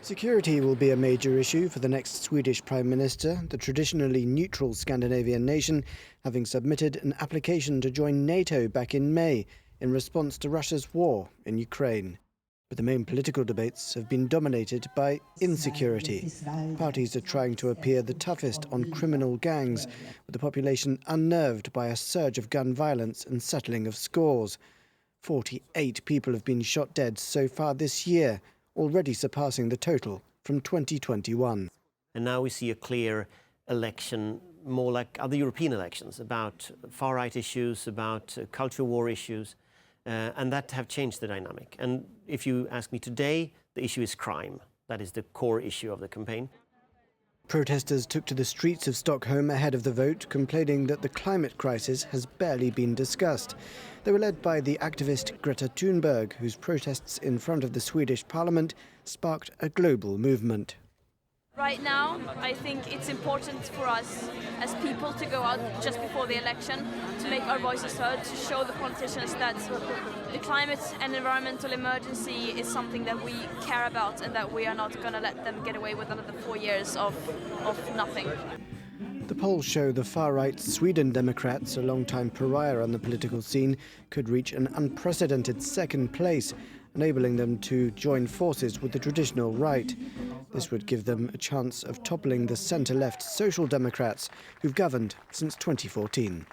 Security will be a major issue for the next Swedish Prime Minister, the traditionally neutral Scandinavian nation having submitted an application to join NATO back in May in response to Russia's war in Ukraine. But the main political debates have been dominated by insecurity. Parties are trying to appear the toughest on criminal gangs, with the population unnerved by a surge of gun violence and settling of scores. 48 people have been shot dead so far this year, already surpassing the total from 2021. And now we see a clear election, more like other European elections, about far-right issues, about culture war issues, and that have changed the dynamic. And if you ask me today, the issue is crime. That is the core issue of the campaign. Protesters took to the streets of Stockholm ahead of the vote, complaining that the climate crisis has barely been discussed. They were led by the activist Greta Thunberg, whose protests in front of the Swedish parliament sparked a global movement. Right now, I think it's important for us as people to go out just before the election to make our voices heard, to show the politicians that the climate and environmental emergency is something that we care about and that we are not going to let them get away with another 4 years of nothing. The polls show the far-right Sweden Democrats, a long-time pariah on the political scene, could reach an unprecedented second place, enabling them to join forces with the traditional right. This would give them a chance of toppling the centre-left Social Democrats, who've governed since 2014.